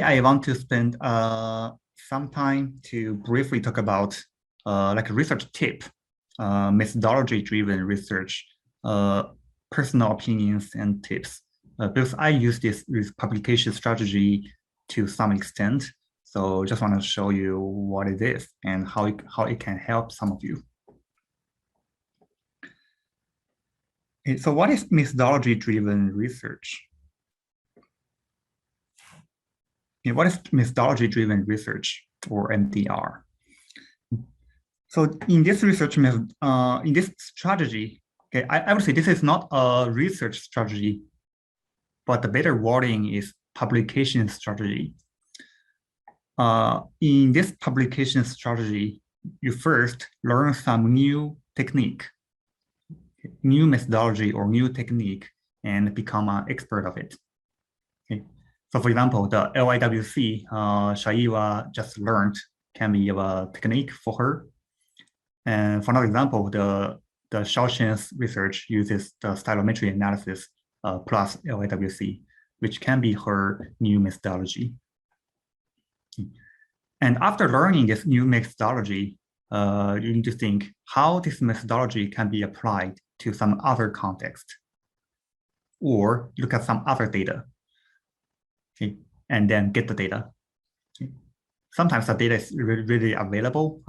I want to spend some time to briefly talk about like a research tip, methodology-driven research, personal opinions and tips. Because I use this publication strategy to some extent. So just want to show you what it is and how it can help some of you. Okay, so what is methodology-driven research? Okay, what is methodology-driven research, or MDR? So in this research method, in this strategy, okay, I would say this is not a research strategy, but the better wording is publication strategy. In this publication strategy, you first learn some new technique, new methodology or new technique, and become an expert of it. Okay. So for example, the LiWC Shaiwa just learned can be a technique for her. And for another example, the Shaoxin's research uses the stylometry analysis plus LiWC, which can be her new methodology. And after learning this new methodology, you need to think how this methodology can be applied to some other context, or look at some other data, okay, and then get the data. Okay. Sometimes the data is really available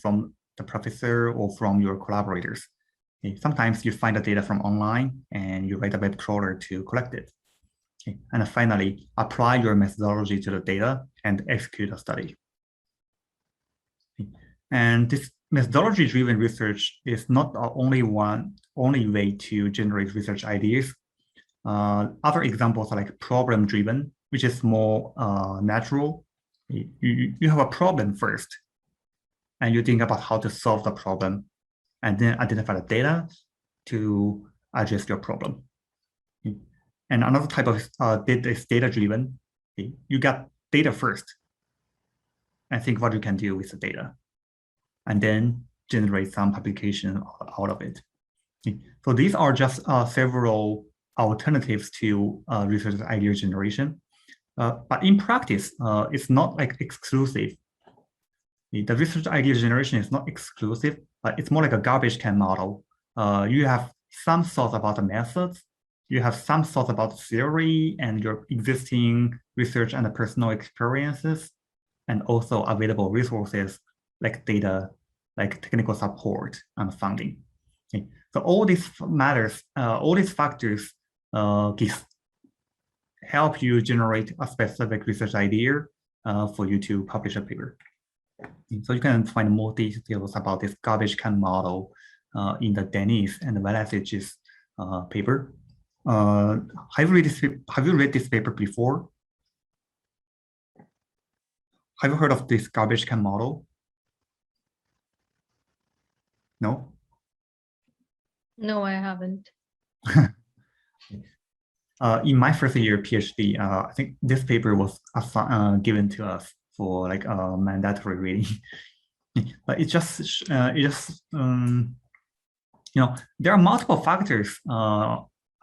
from the professor or from your collaborators. Okay. Sometimes you find the data from online and you write a web crawler to collect it. Okay. And finally, apply your methodology to the data and execute a study. Okay. And this methodology-driven research is not the only way to generate research ideas. Other examples are like problem-driven, which is more natural. You have a problem first, and you think about how to solve the problem, and then identify the data to address your problem. And another type of data is data-driven. You got data first, and think what you can do with the data, and then generate some publication out of it. So these are just several alternatives to research idea generation. But in practice, it's not like exclusive. The research idea generation is not exclusive, but it's more like a garbage can model. You have some thoughts about the methods, you have some thoughts about theory and your existing research and personal experiences, and also available resources like data, like technical support and funding. Okay. So all these matters, all these factors help you generate a specific research idea for you to publish a paper. So you can find more details about this garbage can model in the Dennis and Velasich's paper. Have you read this paper before? Have you heard of this garbage can model? No? No, I haven't. In my first year PhD, I think this paper was given to us for like a mandatory reading. But it just you know, there are multiple factors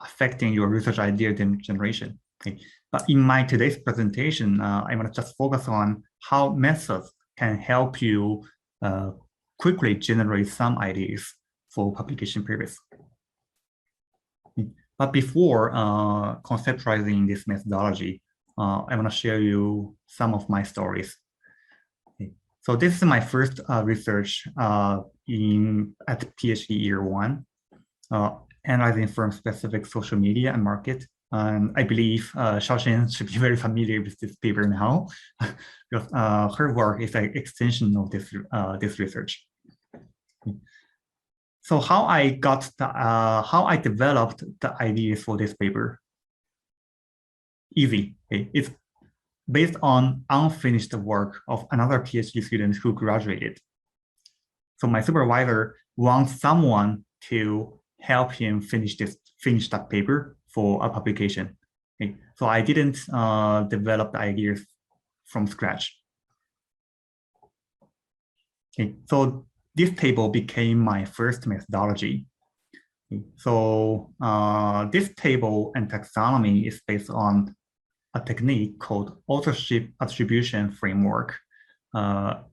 affecting your research idea generation. Okay. But in my today's presentation, I want to just focus on how methods can help you quickly generate some ideas for publication papers. But before conceptualizing this methodology, I want to share you some of my stories. Okay. So this is my first research at PhD year one, analyzing firm-specific social media and market. And I believe Shaoxin should be very familiar with this paper now, because her work is an extension of this research. So how I developed the ideas for this paper? Easy. Okay. It's based on unfinished work of another PhD student who graduated. So my supervisor wants someone to help him finish that paper for a publication. Okay. So I didn't develop the ideas from scratch. Okay. So this table became my first methodology. Okay. So this table and taxonomy is based on a technique called authorship attribution framework,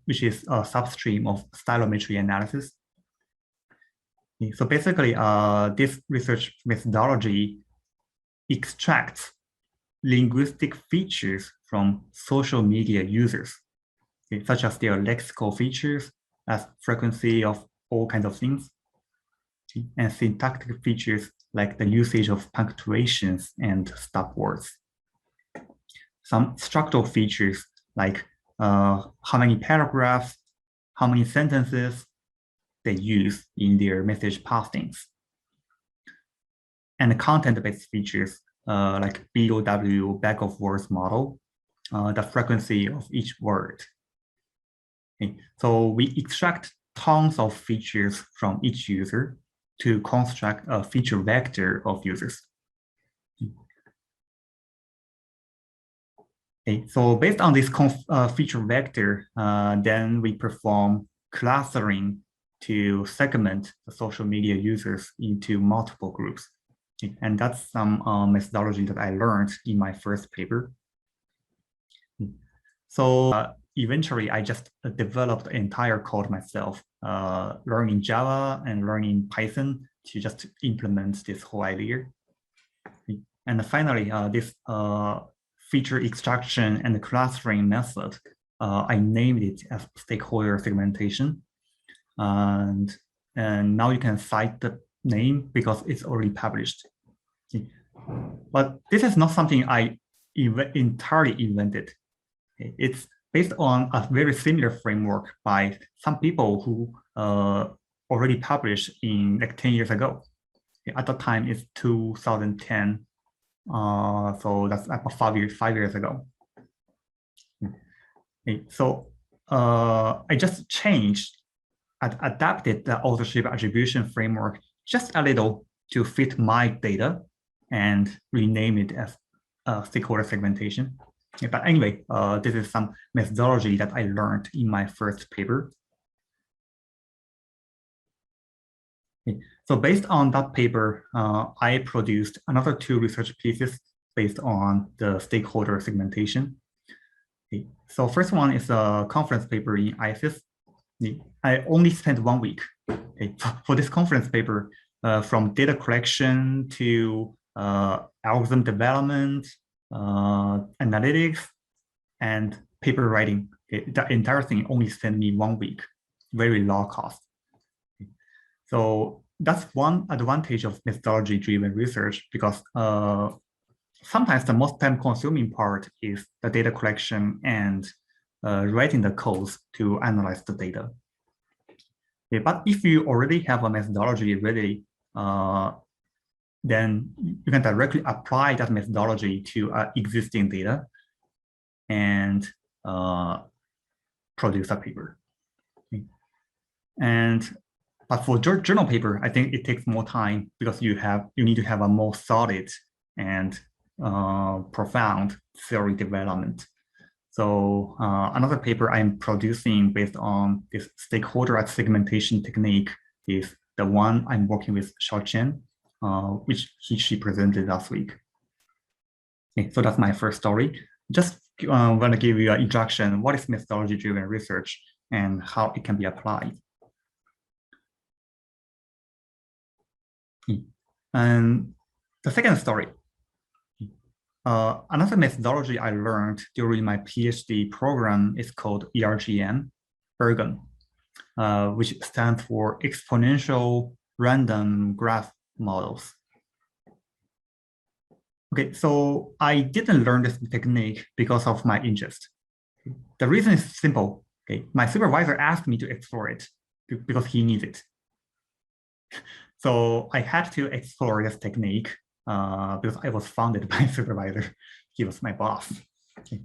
which is a substream of stylometry analysis. So basically, this research methodology extracts linguistic features from social media users, such as their lexical features, as frequency of all kinds of things, and syntactic features like the usage of punctuations and stop words. Some structural features like how many paragraphs, how many sentences they use in their message passings. And the content-based features like BOW, back of words model, the frequency of each word. Okay. So we extract tons of features from each user to construct a feature vector of users. Okay. So based on this feature vector, then we perform clustering to segment the social media users into multiple groups. Okay. And that's some methodology that I learned in my first paper. So eventually, I just developed the entire code myself, learning Java and learning Python to just implement this whole idea. And finally, this feature extraction and clustering method, I named it as stakeholder segmentation. And now you can cite the name because it's already published. But this is not something I entirely invented. It's based on a very similar framework by some people who already published in like 10 years ago. At the time, it's 2010. So that's about 5 years ago. So I just adapted the authorship attribution framework just a little to fit my data and rename it as stakeholder segmentation. But anyway, this is some methodology that I learned in my first paper. So based on that paper, I produced another 2 research pieces based on the stakeholder segmentation. So first one is a conference paper in ISIS. I only spent 1 week for this conference paper, from data collection to algorithm development, analytics, and paper writing. The entire thing only spent me 1 week, very low cost. So that's one advantage of methodology-driven research, because sometimes the most time-consuming part is the data collection and writing the codes to analyze the data. Okay, but if you already have a methodology ready, then you can directly apply that methodology to existing data and produce a paper. Okay. But for journal paper, I think it takes more time because you need to have a more solid and profound theory development. So another paper I'm producing based on this stakeholder segmentation technique is the one I'm working with Xiao Chen, which she presented last week. Okay, so that's my first story. Just want to give you an introduction. What is methodology-driven research and how it can be applied? And the second story, another methodology I learned during my PhD program is called ERGM, Ergon, which stands for exponential random graph models. Okay, so I didn't learn this technique because of my interest. The reason is simple. Okay, my supervisor asked me to explore it because he needs it. So I had to explore this technique because I was founded by a supervisor. He was my boss. Okay.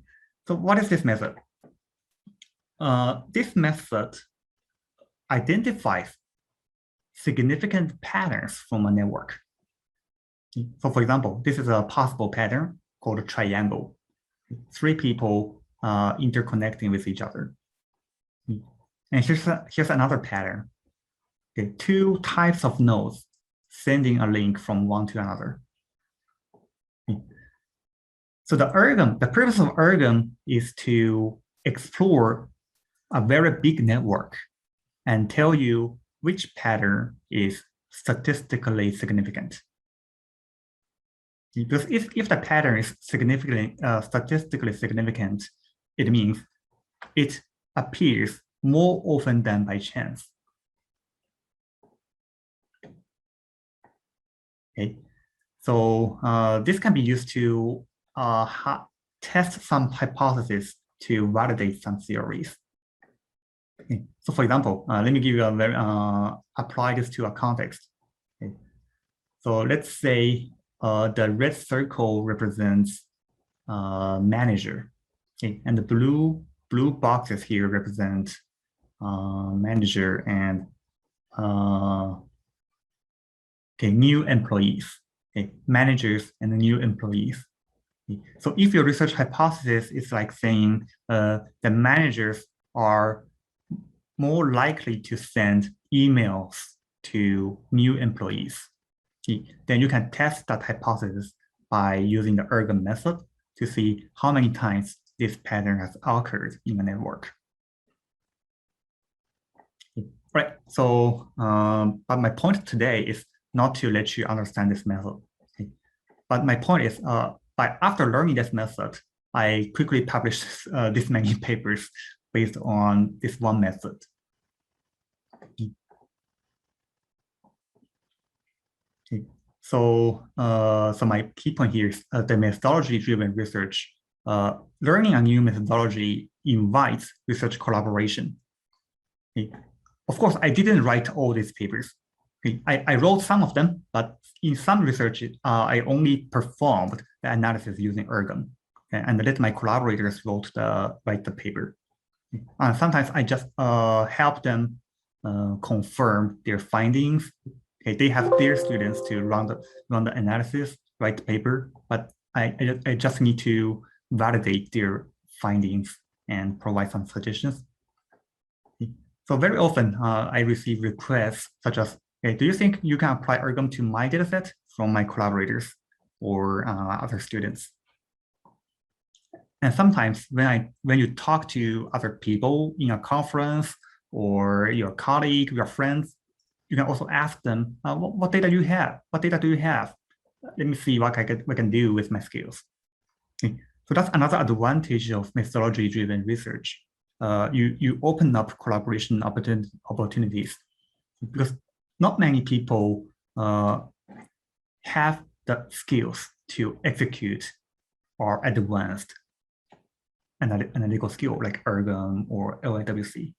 So what is this method? This method identifies significant patterns from a network. So for example, this is a possible pattern called a triangle. 3 people interconnecting with each other. And here's another pattern. Okay, 2 types of nodes sending a link from one to another. So the purpose of Ergon is to explore a very big network and tell you which pattern is statistically significant. Because if the pattern is statistically significant, it means it appears more often than by chance. Okay, so this can be used to test some hypotheses to validate some theories. Okay. So for example, let me give you a very apply this to a context. Okay. So let's say the red circle represents manager, okay, and the blue boxes here represent manager and new employees, okay, managers and new employees. Okay. So if your research hypothesis is like saying the managers are more likely to send emails to new employees, okay, then you can test that hypothesis by using the Ergon method to see how many times this pattern has occurred in a network. Right, so, but my point today is not to let you understand this method. Okay? But my point is, after learning this method, I quickly published this many papers based on this one method. Okay. So, so my key point here is the methodology-driven research. Learning a new methodology invites research collaboration. Okay. Of course, I didn't write all these papers. Okay. I wrote some of them, but in some research, I only performed the analysis using Ergon, okay, and let my collaborators write the paper. Okay. Sometimes I just help them confirm their findings. Okay, they have their students to run the analysis, write the paper, but I just need to validate their findings and provide some suggestions. So very often I receive requests such as, hey, do you think you can apply Ergon to my dataset from my collaborators or other students? And sometimes when you talk to other people in a conference or your colleague, your friends, you can also ask them, what data do you have? What data do you have? Let me see what I can do with my skills. Okay. So that's another advantage of methodology-driven research. You open up collaboration opportunities because not many people have the skills to execute or advanced analytical skill like Ergon or LiWC.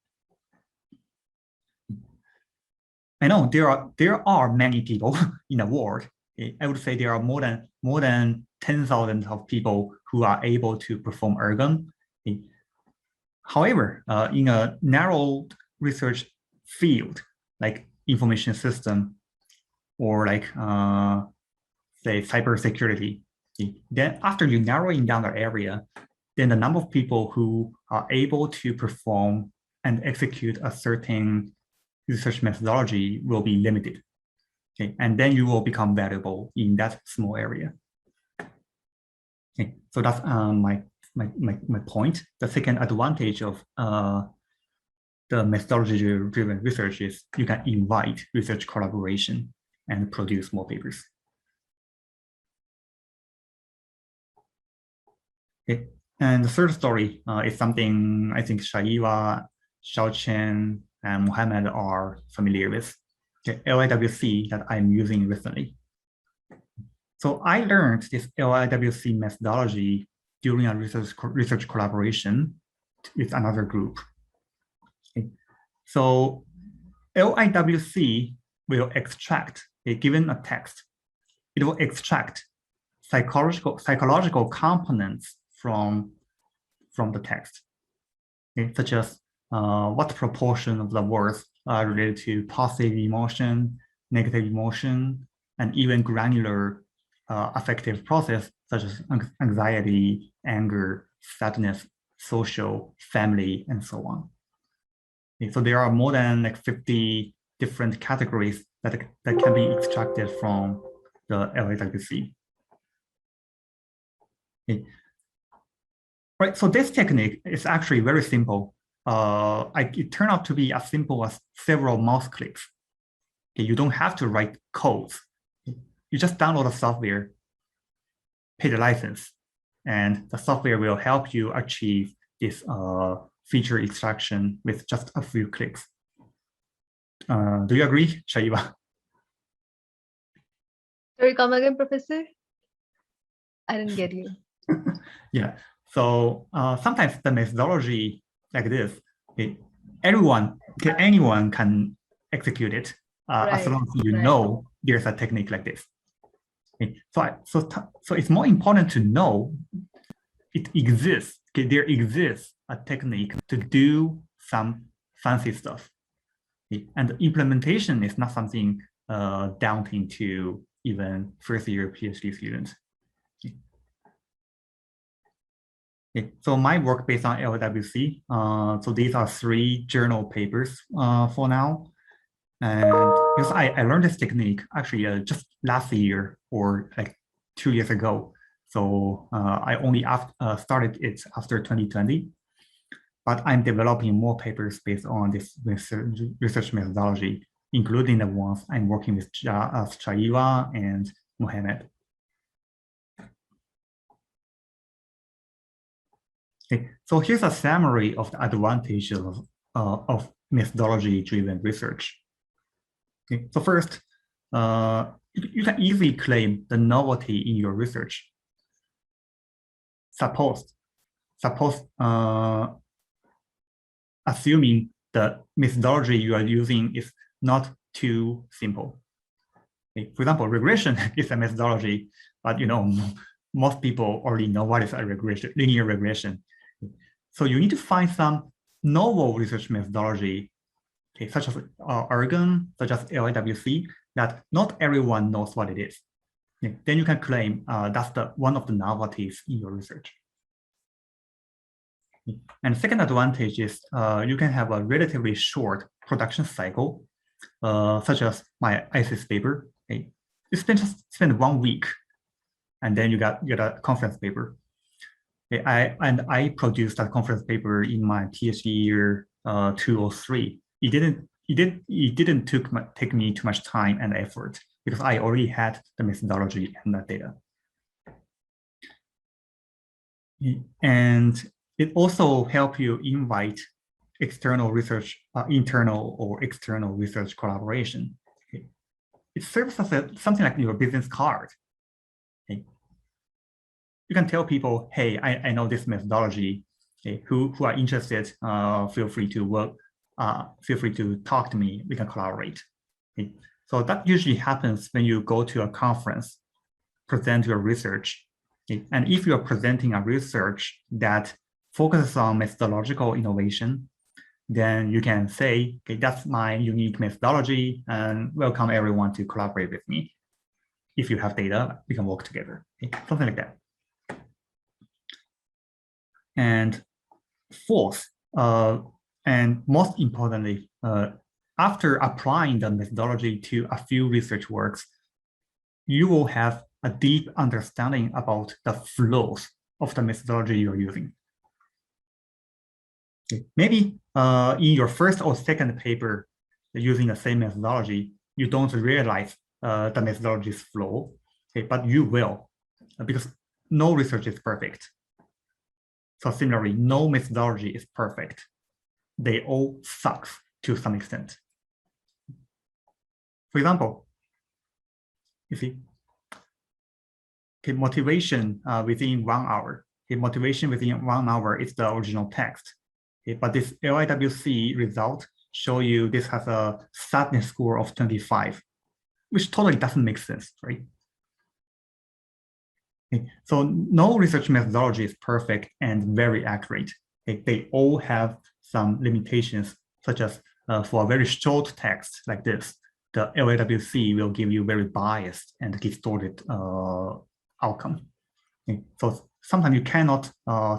I know there are many people in the world. I would say there are more than 10,000 of people who are able to perform Ergon. However, in a narrow research field like information system or like say cybersecurity, then after you narrowing down the area, then the number of people who are able to perform and execute a certain research methodology will be limited. Okay, and then you will become valuable in that small area. Okay, so that's my point. The second advantage of the methodology-driven research is you can invite research collaboration and produce more papers. Okay, and the third story is something I think Shaiwa, Xiaochen, and Mohammed are familiar with. Okay, LiWC that I'm using recently. So I learned this LiWC methodology during a research collaboration with another group. Okay. So LiWC will extract, given a text, it will extract psychological components from the text, okay, such as what proportion of the words are related to positive emotion, negative emotion, and even granular affective process such as anxiety, anger, sadness, social, family, and so on. Okay, so there are more than like 50 different categories that can be extracted from the LiWC. Okay. Right, so this technique is actually very simple. It turned out to be as simple as several mouse clicks. Okay, you don't have to write codes. You just download the software, pay the license, and the software will help you achieve this feature extraction with just a few clicks. Do you agree, Shaiva? Sorry, come again, Professor? I didn't get you. Yeah. So sometimes the methodology like this, anyone can execute it as long as you know there's a technique like this. Okay. So it's more important to know it exists. Okay, there exists a technique to do some fancy stuff. Okay. And the implementation is not something daunting to even first-year PhD students. Okay, so my work based on LiWC. So these are 3 journal papers for now. And because I learned this technique actually just last year or like 2 years ago. So I only started it after 2020. But I'm developing more papers based on this research methodology, including the ones I'm working with Shaiva and Mohammed. Okay, so here's a summary of the advantages of methodology-driven research. Okay, so first, you can easily claim the novelty in your research. Suppose assuming the methodology you are using is not too simple. Okay, for example, regression is a methodology, but most people already know what is a regression, linear regression. So you need to find some novel research methodology, okay, such as Ergon, such as LiWC, that not everyone knows what it is. Okay, then you can claim that's one of the novelties in your research. Okay. And the second advantage is you can have a relatively short production cycle, such as my ISIS paper. Okay. You spend 1 week, and then you get a conference paper. Okay. I produced that conference paper in my PhD year 2 or 3. It didn't take me too much time and effort because I already had the methodology and the data. And it also helps you invite external research, internal or external research collaboration. Okay. It serves as something like your business card. Okay. You can tell people, hey, I know this methodology. Okay, who are interested, feel free to talk to me. We can collaborate. Okay. So that usually happens when you go to a conference, present your research. Okay. And if you're presenting a research that focuses on methodological innovation, then you can say, okay, that's my unique methodology and welcome everyone to collaborate with me. If you have data, we can work together. Okay. Something like that. And fourth, and most importantly, after applying the methodology to a few research works, you will have a deep understanding about the flows of the methodology you're using. Okay. Maybe in your first or second paper using the same methodology, you don't realize the methodology's flow, okay, but you will, because no research is perfect. So similarly, no methodology is perfect. They all suck to some extent. For example, you see, okay, motivation within 1 hour. Okay, motivation within 1 hour is the original text. Okay, but this LiWC result show you this has a sadness score of 25, which totally doesn't make sense, right? Okay, so no research methodology is perfect and very accurate. Okay, they all have some limitations, such as for a very short text like this, the LiWC will give you very biased and distorted outcome. Okay, so sometimes you cannot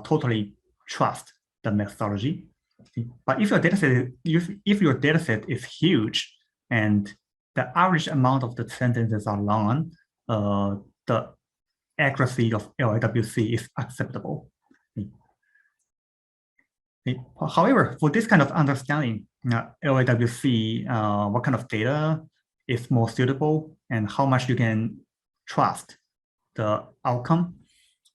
totally trust the methodology. Okay, but if your dataset is huge and the average amount of the sentences are long, the accuracy of LiWC is acceptable. Okay. However, for this kind of understanding, LiWC, what kind of data is more suitable and how much you can trust the outcome.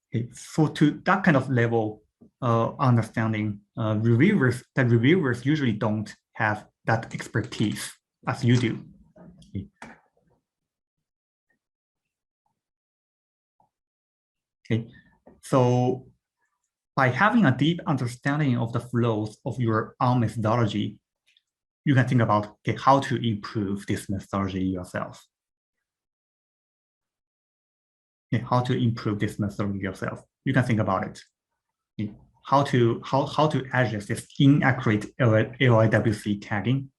Okay. So to that kind of level understanding, the reviewers usually don't have that expertise as you do. Okay. Okay. So by having a deep understanding of the flows of your own methodology, you can think about, okay, how to improve this methodology yourself. Okay, how to improve this methodology yourself. You can think about it. Okay, how to address this inaccurate LiWC tagging.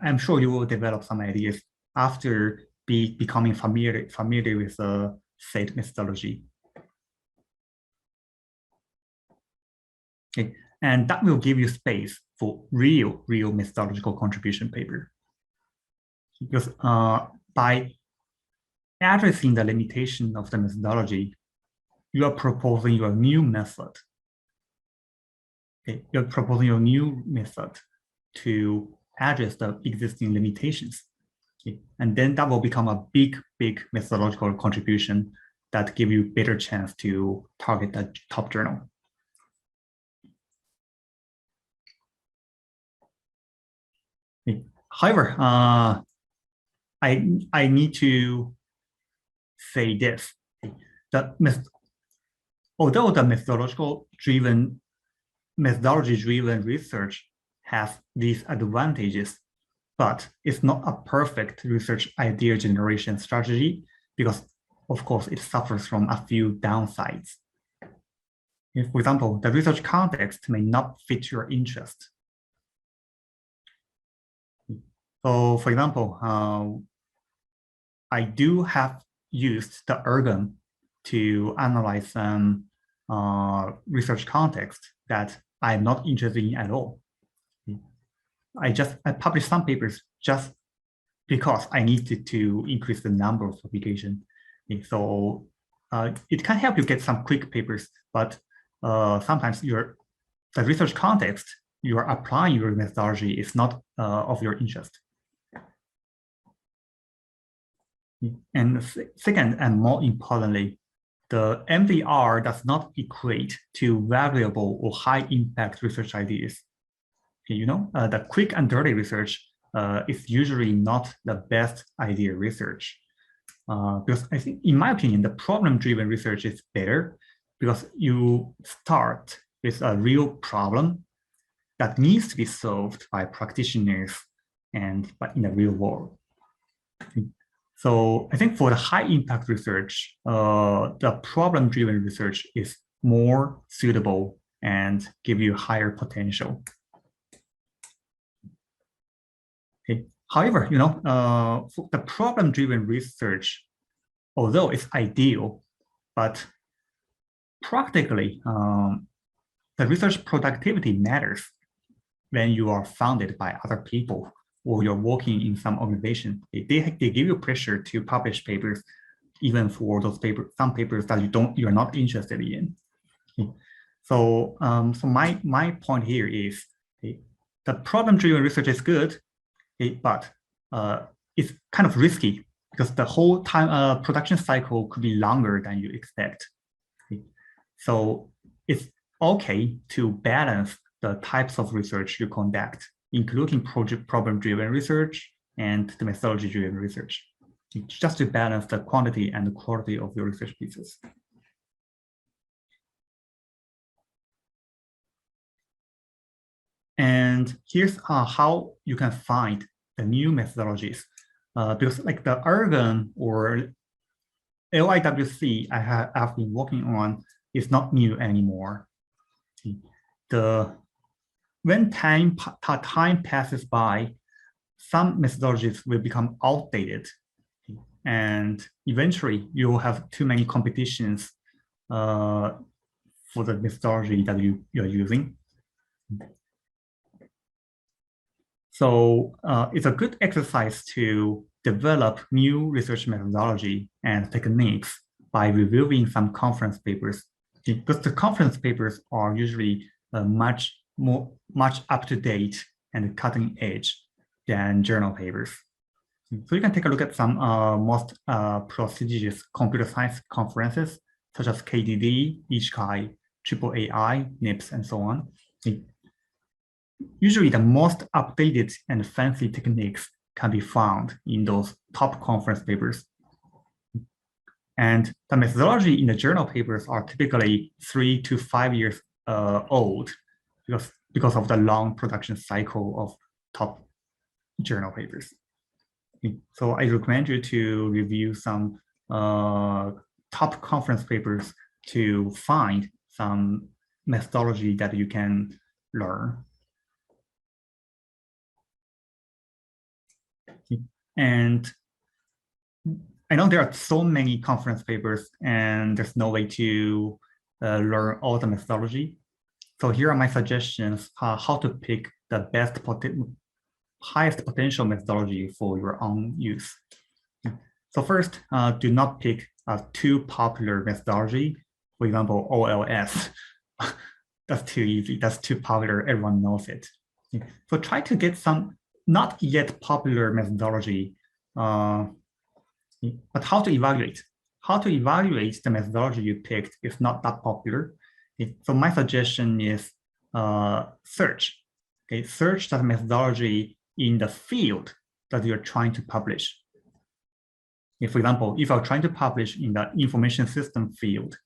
I'm sure you will develop some ideas after becoming familiar with the said methodology. Okay, and that will give you space for real methodological contribution paper. Because by addressing the limitation of the methodology, you are proposing your new method. Okay, you're proposing your new method to address the existing limitations. Okay, and then that will become a big methodological contribution that give you better chance to target the top journal. However, I need to say this: although the methodology-driven research has these advantages, but it's not a perfect research idea generation strategy because, of course, it suffers from a few downsides. For example, the research context may not fit your interest. So, for example, I do have used the Ergon to analyze some research context that I'm not interested in at all. I published some papers just because I needed to increase the number of publications. So it can help you get some quick papers, but sometimes the research context you are applying your methodology is not of your interest. And second, and more importantly, the MVR does not equate to valuable or high impact research ideas. The quick and dirty research is usually not the best idea research. Because I think, in my opinion, the problem-driven research is better because you start with a real problem that needs to be solved by practitioners and in the real world. So I think for the high impact research, the problem-driven research is more suitable and give you higher potential. Okay. However, for the problem-driven research, although it's ideal, but practically, the research productivity matters when you are funded by other people or you're working in some organization. They give you pressure to publish papers, even for those some papers that you're not interested in. Okay. So, so my point here is, okay, the problem-driven research is good, okay, but it's kind of risky because the whole time production cycle could be longer than you expect. Okay. So it's okay to balance the types of research you conduct, including problem-driven research and the methodology-driven research, just to balance the quantity and the quality of your research pieces. And here's how you can find the new methodologies. Because like the Ergon or LiWC I've been working on is not new anymore. When time passes by, some methodologies will become outdated, and eventually you will have too many competitions for the methodology that you're using. So it's a good exercise to develop new research methodology and techniques by reviewing some conference papers, because the conference papers are usually much up-to-date and cutting edge than journal papers. So you can take a look at some most prestigious computer science conferences, such as KDD, ICHI, AAAI, NIPS, and so on. Usually the most updated and fancy techniques can be found in those top conference papers. And the methodology in the journal papers are typically 3 to 5 years old because of the long production cycle of top journal papers. So I recommend you to review some top conference papers to find some methodology that you can learn. And I know there are so many conference papers and there's no way to learn all the methodology. So here are my suggestions how to pick the best highest potential methodology for your own use. So first, do not pick a too popular methodology. For example, OLS. That's too easy. That's too popular. Everyone knows it. So try to get some not yet popular methodology. But how to evaluate? How to evaluate the methodology you picked is not that popular. So my suggestion is search. Okay, search the methodology in the field that you're trying to publish. For example, if you're trying to publish in the information system field,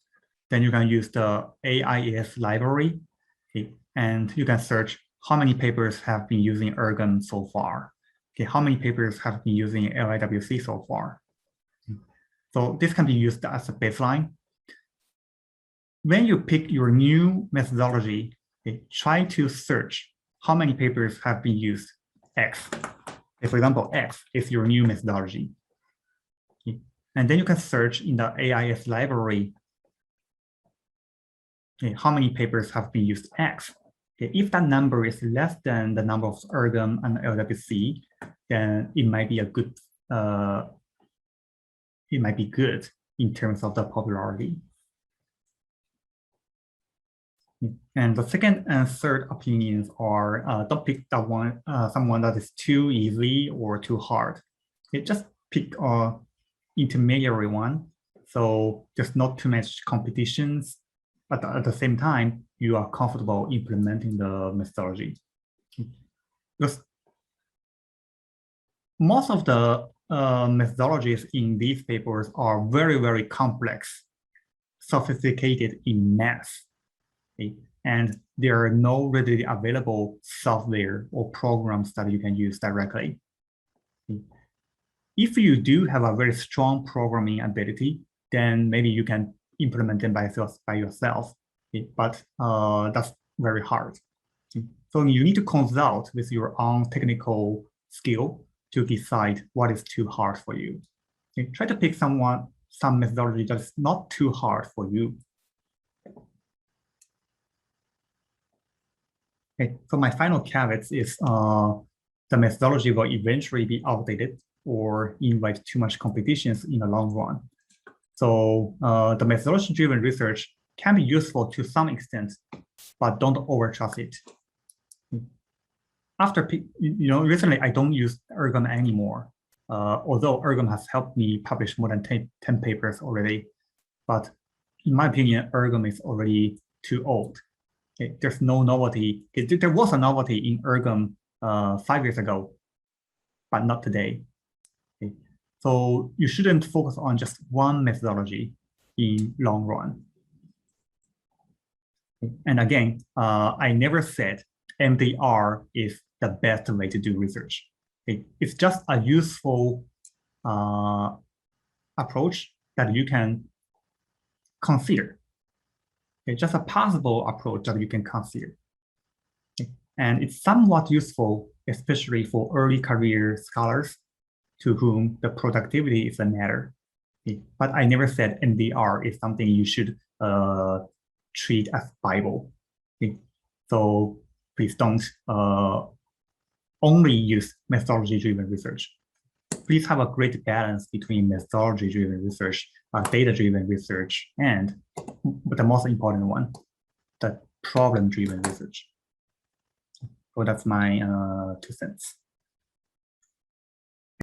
then you can use the AIS library, okay, and you can search how many papers have been using Ergon so far. Okay, how many papers have been using LiWC so far. So this can be used as a baseline. When you pick your new methodology, okay, try to search how many papers have been used X. For example, X is your new methodology. Okay. And then you can search in the AIS library, okay, how many papers have been used X. Okay. If that number is less than the number of Ergon and LWC, then it might be a good, it might be good in terms of the popularity. And the second and third opinions are don't pick that one, someone that is too easy or too hard. Just pick an intermediary one. So there's not too much competitions, but at the same time, you are comfortable implementing the methodology. Because most of the methodologies in these papers are very, very complex, sophisticated in math. Okay? And there are no readily available software or programs that you can use directly. Okay? If you do have a very strong programming ability, then maybe you can implement them by yourself. Okay? But that's very hard. Okay? So you need to consult with your own technical skill to decide what is too hard for you. Okay? Try to pick some methodology that's not too hard for you. Okay, so my final caveat is the methodology will eventually be outdated or invite too much competitions in the long run. So the methodology-driven research can be useful to some extent, but don't overtrust it. Recently I don't use Ergon anymore, although Ergon has helped me publish more than 10 papers already. But in my opinion, Ergon is already too old. Okay, there's no novelty. There was a novelty in Ergon 5 years ago, but not today. Okay. So you shouldn't focus on just one methodology in long run. Okay. And again, I never said MDR is the best way to do research. Okay. It's just a useful approach that you can consider. Okay, just a possible approach that you can consider. Okay. And it's somewhat useful, especially for early career scholars to whom the productivity is a matter. Okay. But I never said MDR is something you should treat as Bible. Okay. So please don't only use methodology-driven research. Please have a great balance between methodology-driven research, data-driven research, and the most important one, the problem-driven research. So that's my 2 cents.